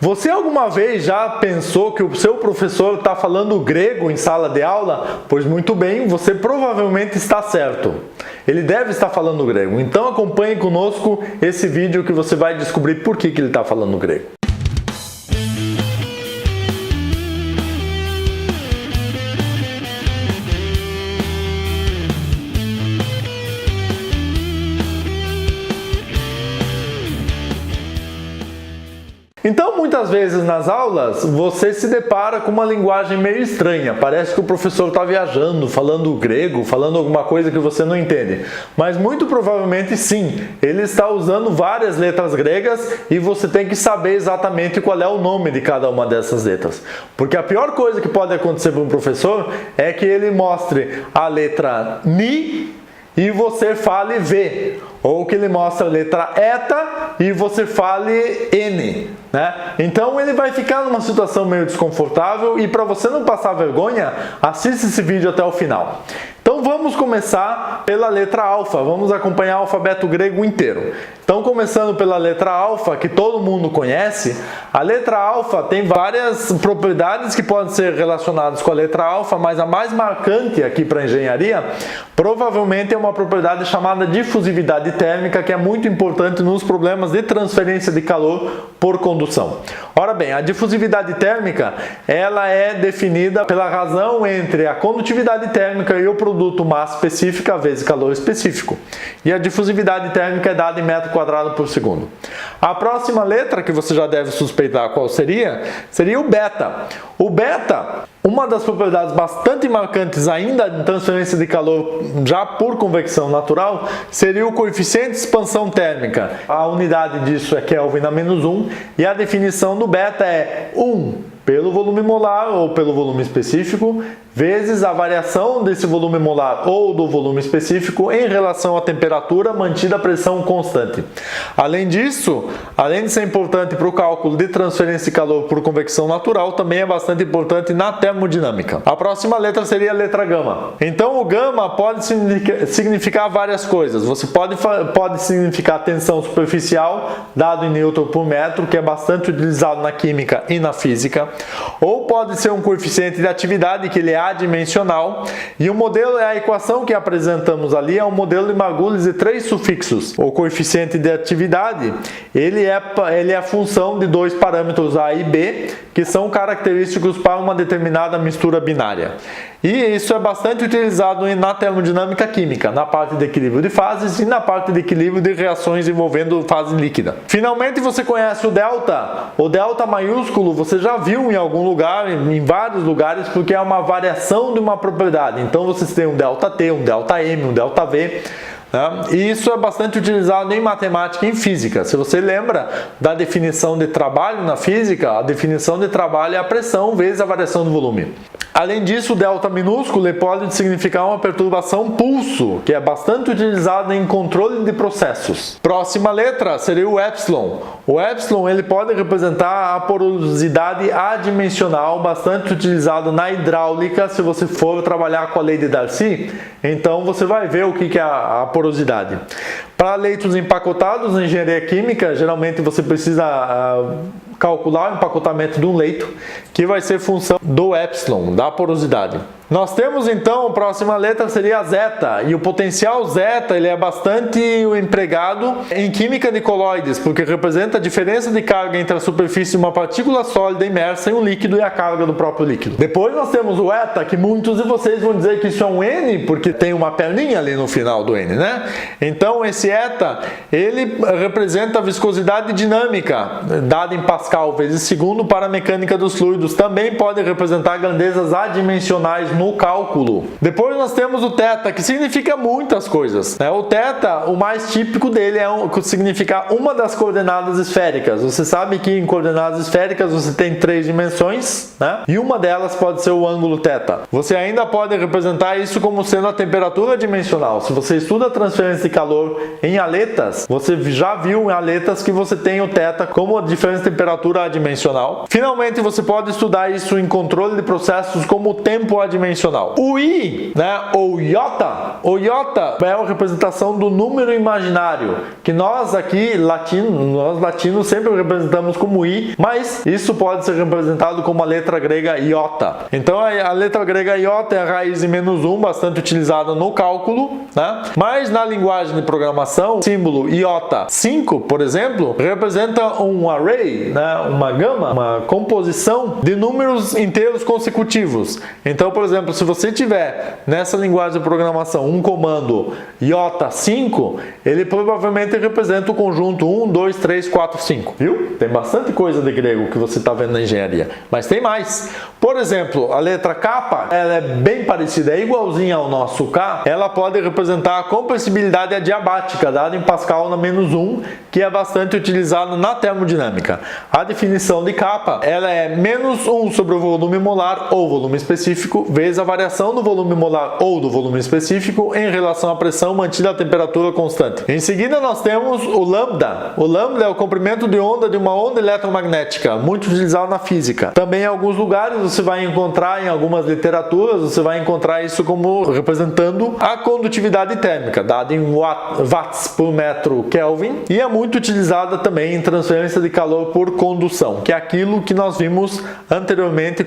Você alguma vez já pensou que o seu professor está falando grego em sala de aula? Pois muito bem, você provavelmente está certo. Ele deve estar falando grego. Então acompanhe conosco esse vídeo que você vai descobrir por que ele está falando grego. Então, muitas vezes nas aulas, você se depara com uma linguagem meio estranha. Parece que o professor está viajando, falando grego, falando alguma coisa que você não entende. Mas muito provavelmente sim, ele está usando várias letras gregas e você tem que saber exatamente qual é o nome de cada uma dessas letras. Porque a pior coisa que pode acontecer para um professor é que ele mostre a letra ni e você fale V. Ou que ele mostra a letra eta e você fale N, né? Então ele vai ficar numa situação meio desconfortável e para você não passar vergonha, assista esse vídeo até o final. Então vamos começar pela letra alfa, vamos acompanhar o alfabeto grego inteiro. Então começando pela letra alfa, que todo mundo conhece, a letra alfa tem várias propriedades que podem ser relacionadas com a letra alfa, mas a mais marcante aqui para a engenharia, provavelmente é uma propriedade chamada difusividade térmica, que é muito importante nos problemas de transferência de calor por condução. Ora bem, a difusividade térmica, ela é definida pela razão entre a condutividade térmica e o produto massa específica vezes calor específico. E a difusividade térmica é dada em metro quadrado por segundo. A próxima letra, que você já deve suspeitar qual seria o beta. O beta, uma das propriedades bastante marcantes ainda de transferência de calor já por convecção natural, seria o coeficiente de expansão térmica. A unidade disso é Kelvin-1 e a definição do beta é 1 pelo volume molar ou pelo volume específico, vezes a variação desse volume molar ou do volume específico em relação à temperatura mantida a pressão constante. Além disso, além de ser importante para o cálculo de transferência de calor por convecção natural, também é bastante importante na termodinâmica. A próxima letra seria a letra gama. Então o gama pode significar várias coisas. Você pode significar tensão superficial, dado em newton por metro, que é bastante utilizado na química e na física. Ou pode ser um coeficiente de atividade, que ele é adimensional, e o modelo, a equação que apresentamos ali, é um modelo de Margulis de 3 sufixos. O coeficiente de atividade, ele é a função de dois parâmetros A e B, que são característicos para uma determinada mistura binária. E isso é bastante utilizado na termodinâmica química, na parte de equilíbrio de fases e na parte de equilíbrio de reações envolvendo fase líquida. Finalmente você conhece o delta. O delta maiúsculo você já viu em algum lugar, em vários lugares, porque é uma variação de uma propriedade. Então vocês têm um delta T, um delta M, um delta V. E isso é bastante utilizado em matemática e em física. Se você lembra da definição de trabalho na física, a definição de trabalho é a pressão vezes a variação do volume. Além disso, o delta minúsculo pode significar uma perturbação pulso, que é bastante utilizado em controle de processos. Próxima letra seria o epsilon. O epsilon ele pode representar a porosidade adimensional, bastante utilizado na hidráulica. Se você for trabalhar com a lei de Darcy, então você vai ver o que é a porosidade. Para leitos empacotados na engenharia química, geralmente você precisa calcular o empacotamento de um leito, que vai ser função do epsilon, da porosidade. Nós temos então, a próxima letra seria a zeta, e o potencial zeta ele é bastante empregado em química de coloides, porque representa a diferença de carga entre a superfície de uma partícula sólida imersa em um líquido e a carga do próprio líquido. Depois nós temos o eta, que muitos de vocês vão dizer que isso é um N, porque tem uma perninha ali no final do N, né? Então esse eta, ele representa a viscosidade dinâmica, dada em Pascal vezes segundo para a mecânica dos fluidos. Também pode representar grandezas adimensionais no cálculo. Depois nós temos o θ, que significa muitas coisas. O θ, o mais típico dele é significar uma das coordenadas esféricas. Você sabe que em coordenadas esféricas você tem 3 dimensões, né? E uma delas pode ser o ângulo θ. Você ainda pode representar isso como sendo a temperatura dimensional. Se você estuda a transferência de calor em aletas, você já viu em aletas que você tem o θ como a diferença de temperatura adimensional. Finalmente, você pode estudar isso em controle de processos como o tempo adimensional, adimensional. O I, né, ou iota, o iota é a representação do número imaginário, que nós aqui, latinos, sempre representamos como I, mas isso pode ser representado como a letra grega iota. Então a letra grega iota é a raiz de -1, bastante utilizada no cálculo, né? Mas na linguagem de programação, o símbolo iota 5, por exemplo, representa um array, né? Uma gama, uma composição de números inteiros consecutivos. Então, por exemplo, se você tiver nessa linguagem de programação um comando iota 5, ele provavelmente representa o conjunto 1, 2, 3, 4, 5. Viu? Tem bastante coisa de grego que você está vendo na engenharia. Mas tem mais. Por exemplo, a letra kappa, ela é bem parecida, é igualzinha ao nosso K. Ela pode representar a compressibilidade adiabática, dada em Pascal na -1, que é bastante utilizado na termodinâmica. A definição de kappa, ela é -1 sobre o volume molar ou volume específico, vezes a variação do volume molar ou do volume específico em relação à pressão mantida a temperatura constante. Em seguida, nós temos o lambda. O lambda é o comprimento de onda de uma onda eletromagnética, muito utilizado na física. Também em alguns lugares você vai encontrar, em algumas literaturas, você vai encontrar isso como representando a condutividade térmica, dada em watts por metro Kelvin, e é muito utilizada também em transferência de calor por condução, que é aquilo que nós vimos anteriormente,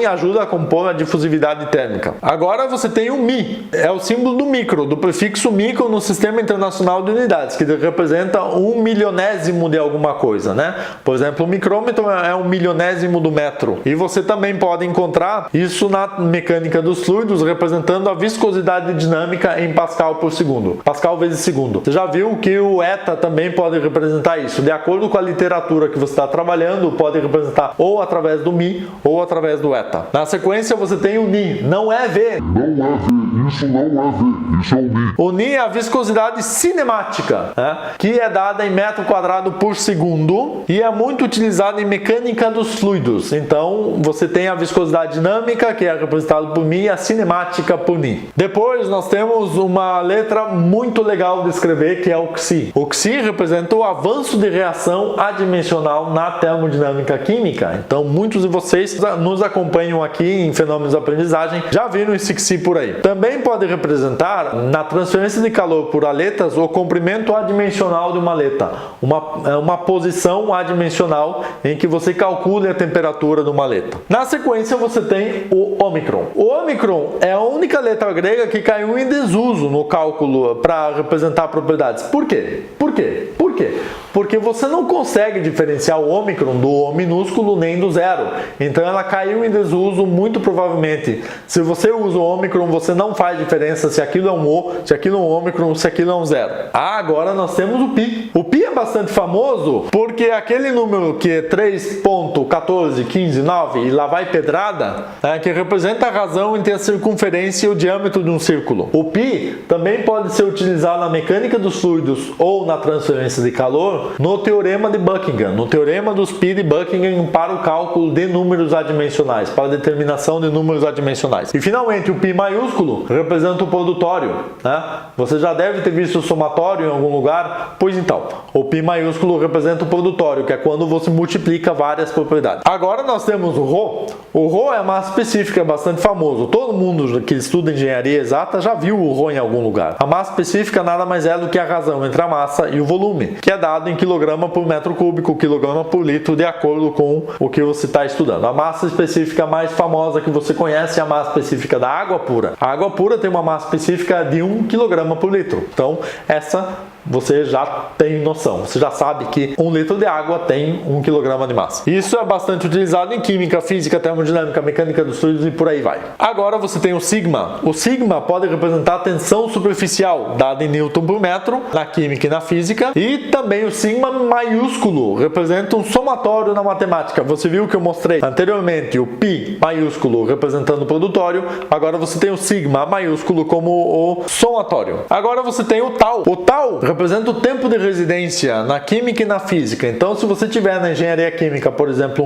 ajuda a compor a difusividade térmica. Agora você tem o Mi, é o símbolo do micro, do prefixo micro no Sistema Internacional de Unidades, que representa 1/1000º de alguma coisa, né? Por exemplo, o micrômetro é 1/1000º do metro. E você também pode encontrar isso na mecânica dos fluidos, representando a viscosidade dinâmica em Pascal por segundo. Pascal vezes segundo. Você já viu que o eta também pode representar isso. De acordo com a literatura que você está trabalhando, pode representar ou através do Mi ou através do eta. Na sequência você tem o Ni. Não é V. Não é V. Isso não é V. Isso é o Ni. O Ni é a viscosidade cinemática, né? Que é dada em metro quadrado por segundo e é muito utilizada em mecânica dos fluidos. Então você tem a viscosidade dinâmica, que é representada por Mi, e a cinemática por Ni. Depois nós temos uma letra muito legal de escrever, que é o Xi. O Xi representa o avanço de reação adimensional na termodinâmica química. Então muitos de vocês nos acompanham aqui em Fenômenos da Aprendizagem já viram esse Xi por aí. Também pode representar, na transferência de calor por aletas, o comprimento adimensional de uma aleta. Uma posição adimensional em que você calcule a temperatura de uma aleta. Na sequência você tem o ômicron. O ômicron é a única letra grega que caiu em desuso no cálculo para representar propriedades. Por quê? Por quê? Por quê? Porque você não consegue diferenciar o ômicron do O minúsculo nem do zero. Então ela caiu em desuso muito provavelmente. Se você usa o ômicron, você não faz diferença se aquilo é um O, se aquilo é um ômicron, se aquilo é um zero. Agora nós temos o Pi. O Pi é bastante famoso porque aquele número que é 3.14159 e lá vai pedrada, né, que representa a razão entre a circunferência e o diâmetro de um círculo. O Pi também pode ser utilizado na mecânica dos fluidos ou na transferência de calor no teorema de Buckingham, no teorema dos Pi de Buckingham para o cálculo de números adimensionais, para a determinação de números adimensionais. E finalmente o Pi maiúsculo representa o produtório, né? Você já deve ter visto o somatório em algum lugar, pois então, o Pi maiúsculo representa o produtório, que é quando você multiplica várias propriedades. Agora nós temos o Rho. O Rho é a massa específica, é bastante famoso. Todo mundo que estuda engenharia exata já viu o Rho em algum lugar. A massa específica nada mais é do que a razão entre a massa e o volume, que é dado em quilograma por metro cúbico, quilograma por litro, de acordo com o que você está estudando. A massa específica mais famosa que você conhece é a massa específica da água pura. A água pura tem uma massa específica de 1 kg por litro. Então, essa você já tem noção. Você já sabe que 1 litro de água tem 1 kg de massa. Isso é bastante utilizado em química, física, termodinâmica, mecânica dos fluidos e por aí vai. Agora você tem o sigma. O sigma pode representar a tensão superficial, dada em Newton por metro, na química e na física. E também o sigma maiúsculo representa um somatório na matemática. Você viu que eu mostrei anteriormente o Pi maiúsculo representando o produtório. Agora você tem o sigma maiúsculo como o somatório. Agora você tem o tau. O tau representa o tempo de residência na química e na física. Então, se você tiver na engenharia química, por exemplo,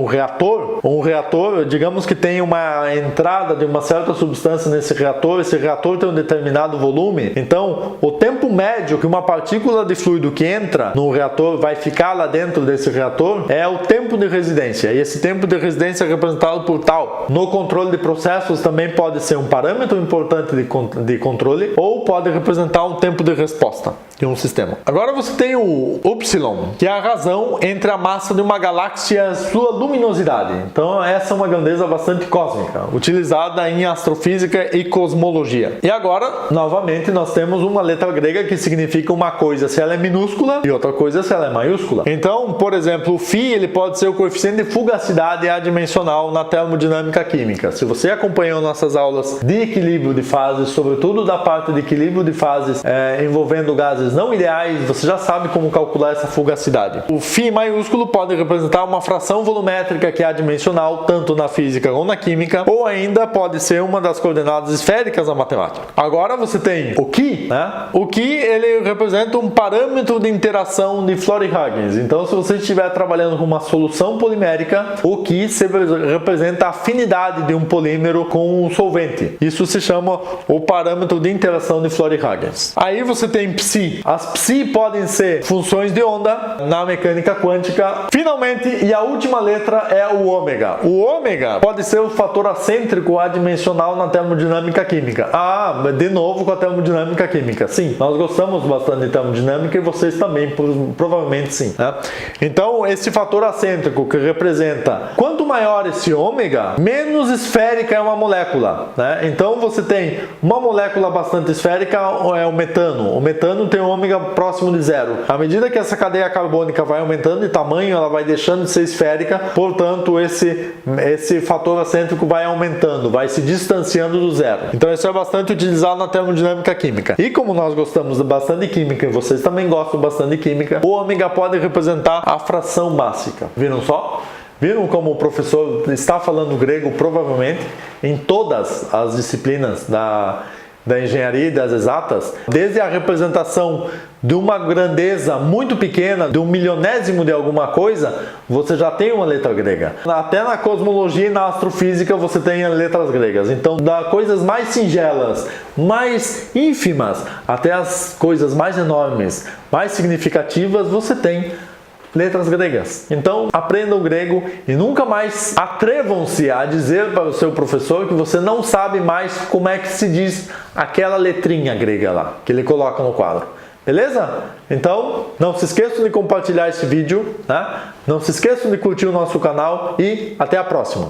um reator, digamos que tem uma entrada de uma certa substância nesse reator, esse reator tem um determinado volume, então o tempo médio que uma partícula de fluido que entra no reator vai ficar lá dentro desse reator é o tempo de residência, e esse tempo de residência é representado por tal. No controle de processos também pode ser um parâmetro importante de controle, ou pode representar um tempo de resposta de um sistema. Agora você tem o upsilon, que é a razão entre a massa de uma galáxia e a sua luminosidade. Então essa é uma grandeza bastante cósmica, utilizada em astrofísica e cosmologia. E agora, novamente, nós temos uma letra grega que significa uma coisa se ela é minúscula e outra coisa se ela é maiúscula. Então, por exemplo, o φ ele pode ser o coeficiente de fugacidade adimensional na termodinâmica química. Se você acompanhou nossas aulas de equilíbrio de fases, sobretudo da parte de equilíbrio de fases envolvendo gases não ideais, você já sabe como calcular essa fugacidade. O φ maiúsculo pode representar uma fração volumétrica que é adimensional, tanto na física ou na química, ou ainda pode ser uma das coordenadas esféricas da matemática. Agora você tem o Ki, né? O Ki ele representa um parâmetro de interação de Flory-Huggins. Então, se você estiver trabalhando com uma solução polimérica, o Ki representa a afinidade de um polímero com um solvente. Isso se chama o parâmetro de interação de Flory-Huggins. Aí você tem Psi. As Psi podem ser funções de onda na mecânica quântica. Finalmente, e a última letra é o ômega. O ômega pode ser o fator acêntrico adimensional na termodinâmica química. De novo com a termodinâmica química. Sim, nós gostamos bastante de termodinâmica e vocês também, provavelmente sim. Né? Então, esse fator acêntrico que representa quanto maior esse ômega, menos esférica é uma molécula. Né? Então, você tem uma molécula bastante esférica, é o metano. O metano tem um ômega próximo de zero. À medida que essa cadeia carbônica vai aumentando de tamanho, ela vai deixando de ser esférica, portanto, esse fator acêntrico vai aumentando, vai se distanciando do zero. Então, isso é bastante utilizado na termodinâmica química. E como nós gostamos bastante de química e vocês também gostam bastante de química, o ômega pode representar a fração mássica. Viram só? Viram como o professor está falando grego, provavelmente, em todas as disciplinas da engenharia e das exatas, desde a representação de uma grandeza muito pequena, de um milionésimo de alguma coisa, você já tem uma letra grega. Até na cosmologia e na astrofísica você tem letras gregas. Então, das coisas mais singelas, mais ínfimas, até as coisas mais enormes, mais significativas, você tem letras gregas. Então, aprendam grego e nunca mais atrevam-se a dizer para o seu professor que você não sabe mais como é que se diz aquela letrinha grega lá, que ele coloca no quadro. Beleza? Então, não se esqueçam de compartilhar esse vídeo, né? Não se esqueçam de curtir o nosso canal e até a próxima!